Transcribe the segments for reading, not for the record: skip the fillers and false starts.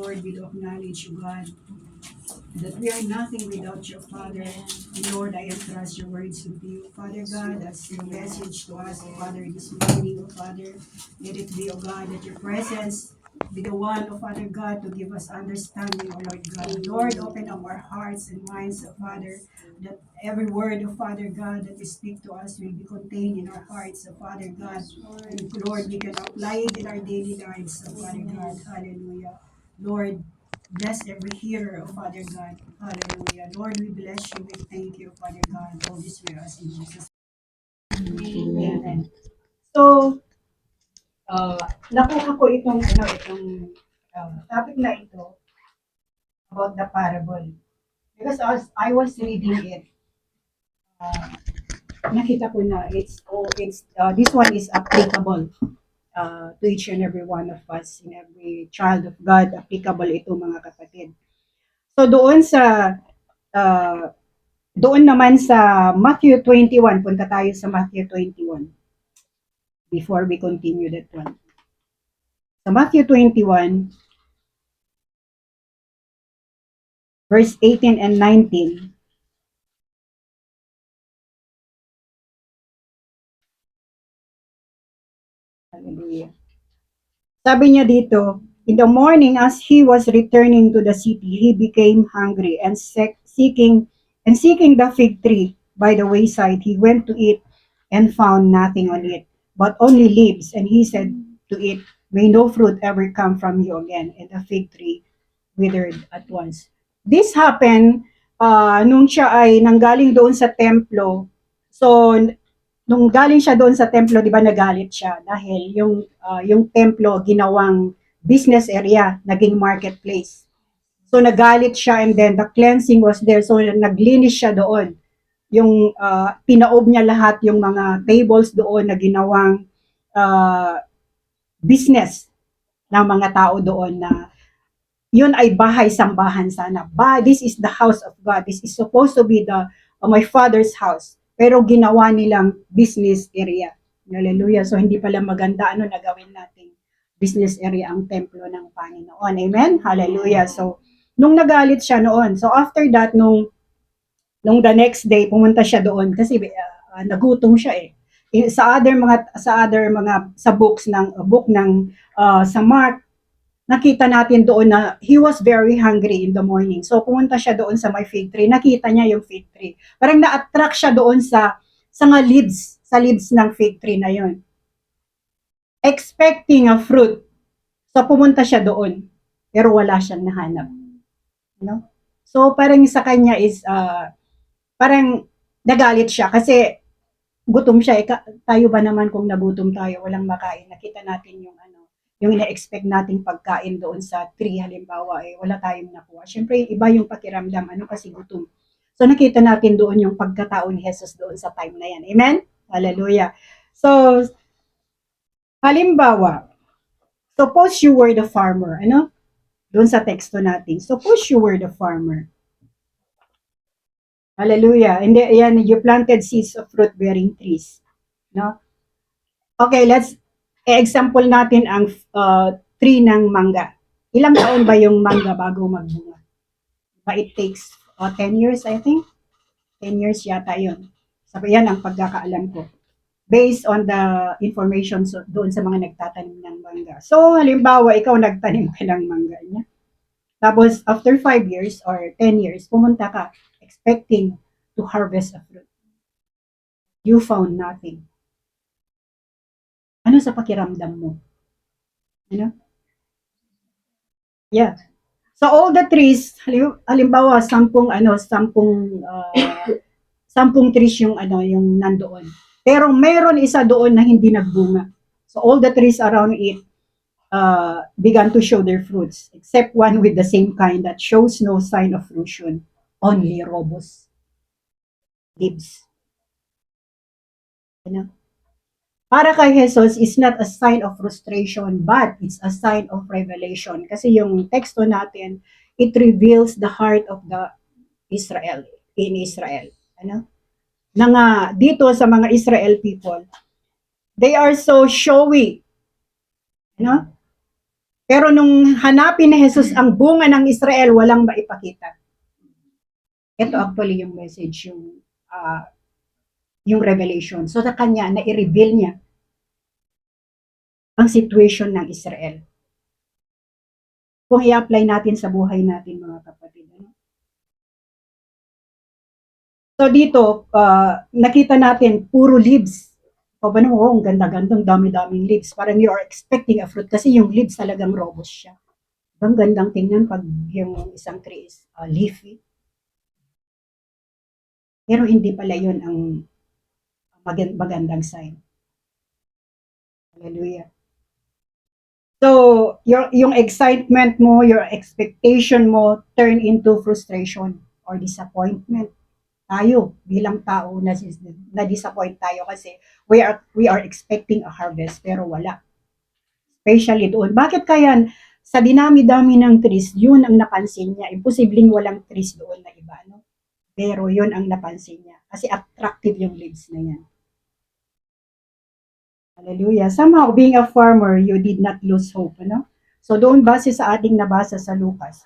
Lord, we acknowledge you, God, that we are nothing without you, Father. Lord, I entrust your words with you, Father God, as your message to us, Father, this morning, oh Father. Let it be, oh God, that your presence be the one, oh Father God, to give us understanding, oh Lord God. Lord, open up our hearts and minds, oh Father, that every word, oh Father God, that you speak to us will be contained in our hearts, oh Father God. And Lord, we can apply it in our daily lives, oh Father God. Hallelujah. Lord, bless every hearer, oh Father God. Hallelujah. Lord, we bless you. We thank you, Father God. All this we ask in Jesus' name. Amen. So, uh, nakuha ko itong topic na ito about the parable. Because as I was reading it, uh, nakita ko na this one is applicable to each and every one of us, in every child of God, applicable ito mga kapatid. So uh, doon naman sa Matthew 21, punta tayo sa Matthew 21 before we continue that one. Sa Matthew 21, verse 18 and 19, hallelujah. Sabi niya dito, in the morning as he was returning to the city, he became hungry and seeking the fig tree by the wayside. He went to it and found nothing on it, but only leaves. And he said to it, may no fruit ever come from you again. And the fig tree withered at once. This happened nung siya ay nanggaling doon sa templo. So, nung galing siya doon sa templo, di ba nagalit siya dahil yung templo ginawang business area, naging marketplace. So nagalit siya and then the cleansing was there. So naglinis siya doon. Yung pinaob niya lahat yung mga tables doon na ginawang uh, business ng mga tao doon na yun ay bahay-sambahan sana. This is the house of God. This is supposed to be the my father's house. Pero ginawa nilang business area. Hallelujah. So hindi pala maganda na gawin nating business area ang templo ng Panginoon. Amen? Hallelujah. So nung nagalit siya noon, so after that nung the next day pumunta siya doon kasi nagutom siya eh. Sa books ng book ng sa Mark, nakita natin doon na he was very hungry in the morning. So pumunta siya doon sa may fig tree, nakita niya yung fig tree. Parang na-attract siya doon sa leaves ng fig tree na yon. Expecting a fruit. So pumunta siya doon, pero wala siyang nahanap. You know? So parang sa kanya is parang nagalit siya kasi gutom siya. Tayo ba naman kung nagutom tayo, walang makain, nakita natin yung ina-expect nating pagkain doon sa tree, halimbawa, wala tayong nakuha. Siyempre, iba yung pakiramdam, kasi gutom. So, nakita natin doon yung pagkatao ni Jesus doon sa time na yan. Amen? Hallelujah. So, halimbawa, suppose you were the farmer, doon sa teksto natin. Suppose you were the farmer. Hallelujah. And then, you planted seeds of fruit-bearing trees. No? Okay, example natin ang tree ng mangga. Ilang taon ba yung mangga bago magbunga? It takes 10 years, I think. 10 years yata yun. Sabi yan ang pagkakaalam ko. Based on the information doon sa mga nagtatanim ng mangga. So, halimbawa, ikaw nagtanim ka ng mangga niya. Tapos, after 5 years or 10 years, pumunta ka expecting to harvest a fruit. You found nothing. Ano sa pakiramdam mo? Yeah. So all the trees, halimbawa 10 trees yung nandoon. Pero meron isa doon na hindi nagbunga. So all the trees around it began to show their fruits, except one with the same kind that shows no sign of fruition, only robust leaves. Para kay Jesus is not a sign of frustration, but it's a sign of revelation. Kasi yung teksto natin, it reveals the heart of the Israel, in Israel. Dito sa mga Israel people, they are so showy. Pero nung hanapin ni Jesus ang bunga ng Israel, walang maipakita. Ito actually yung message, yung revelation. So sa kanya, na-reveal niya ang situation ng Israel. Kung i-apply natin sa buhay natin, mga kapatid. So dito, nakita natin, puro leaves. O ba naman, ang ganda-gandang, dami-daming leaves. Parang you are expecting a fruit kasi yung leaves talagang robust siya. Ang gandang tingnan pag yung isang tree is leafy. Pero hindi pala yun ang magandang sign. Hallelujah. So, yung excitement mo, your expectation mo turn into frustration or disappointment. Tayo bilang tao na-disappoint tayo kasi we are expecting a harvest pero wala. Especially doon. Bakit kaya sa dinami-dami ng trees, yun ang napansin niya. Imposibleng walang trees doon na iba, no? Pero yun ang napansin niya. Kasi attractive yung leaves na yan. Hallelujah. Somehow, being a farmer, you did not lose hope, ano? So doon base sa ating nabasa sa Lucas.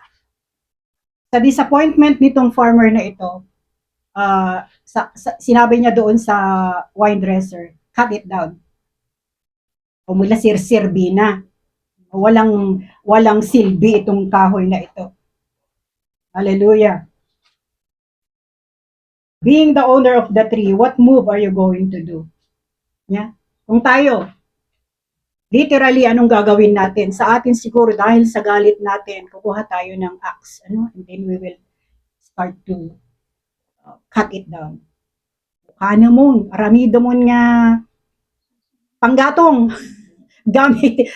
Sa disappointment nitong farmer na ito, sinabi niya doon sa wine dresser, cut it down. O mula sirsirbi na. Walang silbi itong kahoy na ito. Hallelujah. Being the owner of the tree, what move are you going to do? Yeah? Kung tayo, literally, anong gagawin natin? Sa atin siguro, dahil sa galit natin, kukuha tayo ng axe, ano? And then we will start to cut it down. Kana mo, aramido mo nga panggatong.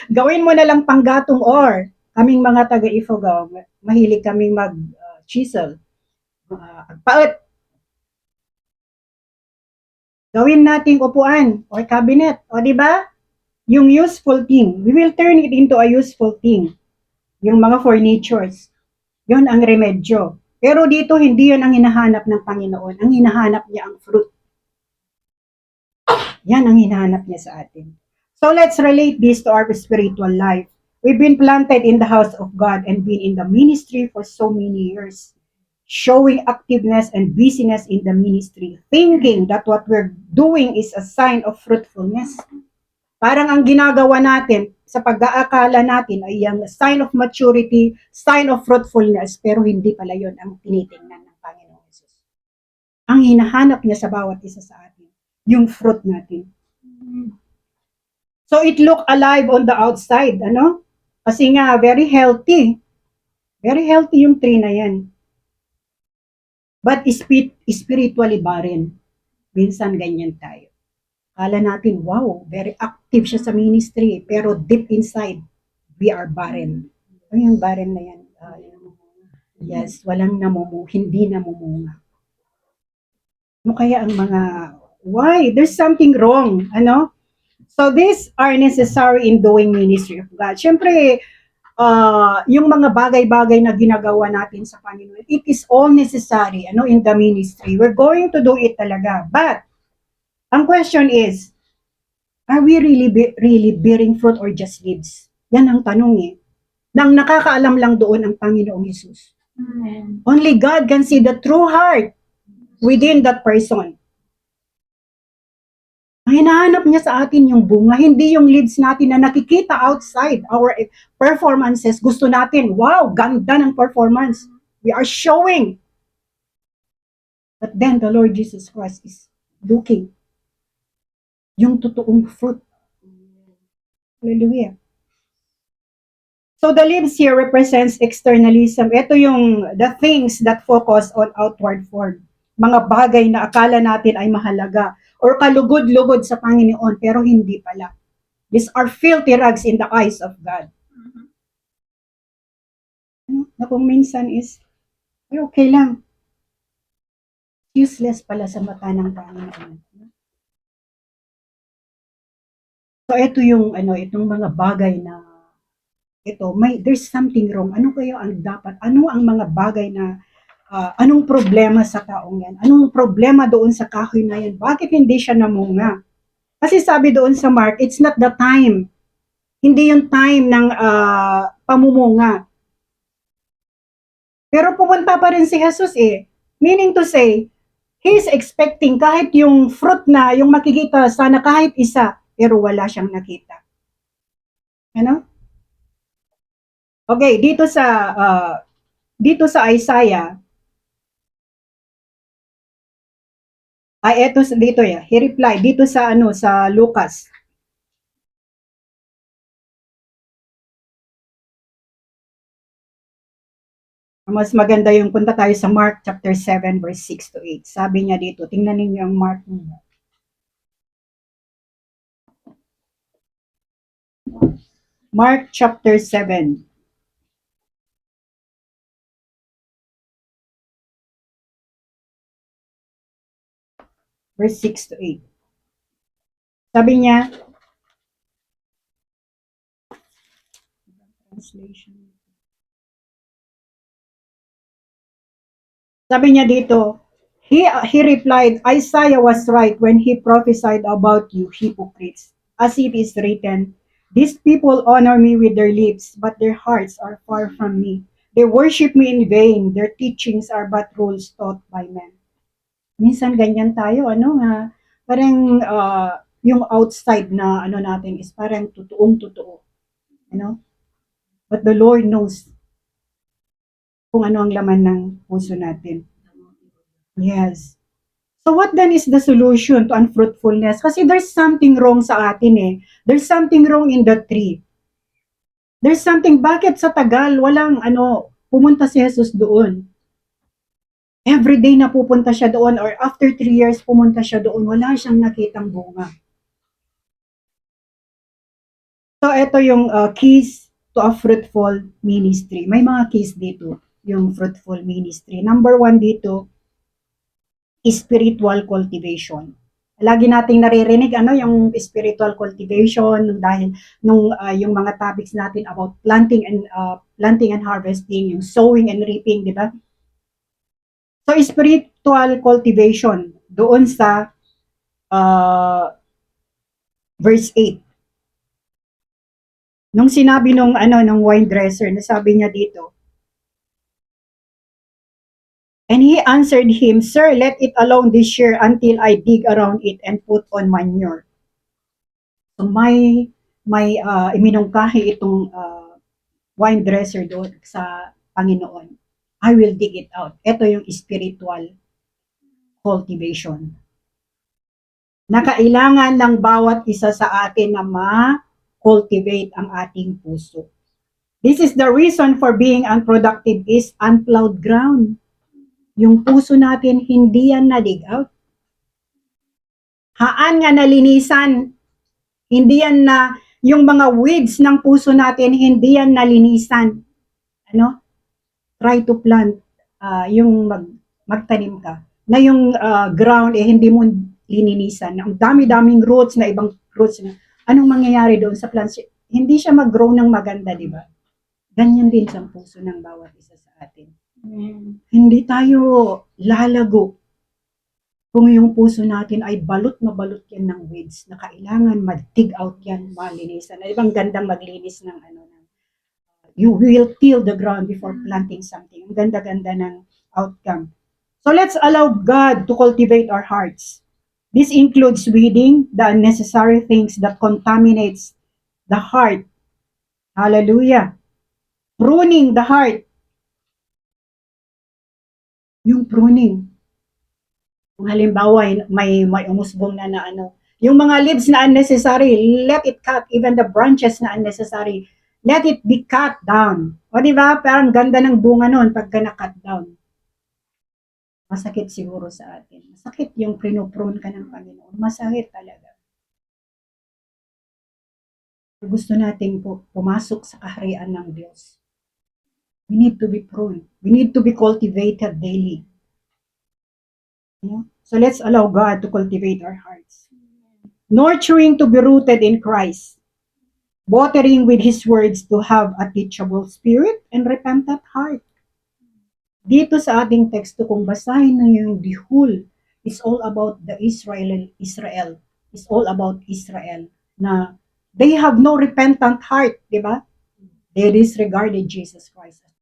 Gawin mo na lang panggatong or kaming mga taga-Ifugao, mahilig kaming mag-chisel. Agpaot. Gawin nating upuan or cabinet. O di ba? Yung useful thing, we will turn it into a useful thing. Yung mga furnitures. Yun ang remedyo. Pero dito, hindi yun ang hinahanap ng Panginoon. Ang hinahanap niya ang fruit. Yan ang hinahanap niya sa atin. So let's relate this to our spiritual life. We've been planted in the house of God and been in the ministry for so many years. Showing activeness and busyness in the ministry. Thinking that what we're doing is a sign of fruitfulness. Parang ang ginagawa natin sa pag-aakala natin ay yung sign of maturity, sign of fruitfulness, pero hindi pala yun ang tinitingnan ng Panginoon Jesus. Ang hinahanap niya sa bawat isa sa atin, yung fruit natin. So it look alive on the outside, ano? Kasi nga, very healthy. Very healthy yung tree na yan. But spiritually barren. Minsan ganyan tayo. Kala natin, wow, very active siya sa ministry. Pero deep inside, we are barren. Ano yung barren na yan? Yes, hindi namumunga. Ano kaya ang mga, why? There's something wrong, ano? So these are necessary in doing ministry of God. Siyempre, yung mga bagay-bagay na ginagawa natin sa Panginoon, it is all necessary, ano, in the ministry. We're going to do it talaga. But, ang question is, are we really bearing fruit or just leaves? Yan ang tanong eh. Nang nakakaalam lang doon ang Panginoong Jesus. Amen. Only God can see the true heart within that person. Ang hinahanap niya sa atin yung bunga, hindi yung leaves natin na nakikita outside our performances. Gusto natin, wow, ganda ng performance. We are showing. But then the Lord Jesus Christ is looking yung totoong fruit. Hallelujah. So the leaves here represents externalism. Ito yung the things that focus on outward form. Mga bagay na akala natin ay mahalaga or kalugod-lugod sa Panginoon pero hindi pala. These are filthy rags in the eyes of God. Na kung minsan is okay lang. Useless pala sa mata ng Panginoon. So ito yung itong mga bagay na there's something wrong. Ano kaya ang dapat? Ano ang mga bagay na anong problema sa taong yan? Anong problema doon sa kahoy na yan? Bakit hindi siya namunga? Kasi sabi doon sa Mark, it's not the time. Hindi yung time ng pamumunga. Pero pumunta pa rin si Jesus eh. Meaning to say, He's expecting kahit yung fruit na, yung makikita, sana kahit isa, pero wala siyang nakita. Ano? Okay, dito sa Isaiah, eto dito ya. He replied dito sa sa Lucas. Mas maganda yung punta tayo sa Mark chapter 7 verse 6 to 8. Sabi niya dito, tingnan ninyo ang Mark. Mark chapter 7 verse 6 to 8. Sabi niya, translation. Sabi niya dito, he replied, Isaiah was right when he prophesied about you hypocrites. As it is written, these people honor me with their lips, but their hearts are far from me. They worship me in vain. Their teachings are but rules taught by men. Minsan ganyan tayo, parang yung outside na natin is parang totoong totoo, you know? But the Lord knows kung ano ang laman ng puso natin. Yes. So what then is the solution to unfruitfulness? Kasi there's something wrong sa atin eh. There's something wrong in the tree. There's something, bakit sa tagal, walang pumunta si Jesus doon. Every day na pupunta siya doon or after 3 years pumunta siya doon, wala siyang nakitang bunga. So ito yung keys to a fruitful ministry. May mga keys dito, yung fruitful ministry. Number 1 dito, spiritual cultivation. Lagi nating naririnig yung spiritual cultivation dahil yung mga topics natin about planting and harvesting, yung sowing and reaping, di ba? So spiritual cultivation doon sa verse 8. Nung sinabi nung wine dresser, nasabi niya dito, and he answered him, Sir, let it alone this year until I dig around it and put on manure. So may iminungkahi itong wine dresser doon sa Panginoon. I will dig it out. Ito yung spiritual cultivation. Na kailangan ng bawat isa sa atin na ma-cultivate ang ating puso. This is the reason for being unproductive is unplowed ground. Yung puso natin hindi yan na-dig out. Haan nga nalinisan, hindi yan na, yung mga weeds ng puso natin, hindi yan nalinisan. Try to plant, yung magtanim ka, na yung ground, hindi mo lininisan. Ang dami-daming roots na ibang roots na, anong mangyayari doon sa plants? Hindi siya mag-grow ng maganda, di ba? Ganyan din sa puso ng bawat isa sa atin. Hindi tayo lalago kung yung puso natin ay balot na balot yan ng weeds na kailangan mag-dig out yan, malinisan. Ibang gandang maglinis ng you will till the ground before planting something. Ang ganda-ganda ng outcome. So let's allow God to cultivate our hearts. This includes weeding the unnecessary things that contaminates the heart. Hallelujah. Pruning the heart. Yung pruning. Kung halimbawa may umusbong na yung mga leaves na unnecessary, let it cut. Even the branches na unnecessary, let it be cut down. O diba? Parang ganda ng bunga nun pagka na-cut down. Masakit siguro sa atin. Masakit yung prinoprune ka ng Panginoon. Masakit talaga. Gusto nating pumasok sa kaharian ng Diyos. We need to be pruned. We need to be cultivated daily. So let's allow God to cultivate our hearts. Nurturing to be rooted in Christ. Watering with His words to have a teachable spirit and repentant heart. Dito sa ating teksto, kung basahin na yung the whole, it's all about the Israel. It's all about Israel na They have no repentant heart, di ba? They disregarded Jesus Christ as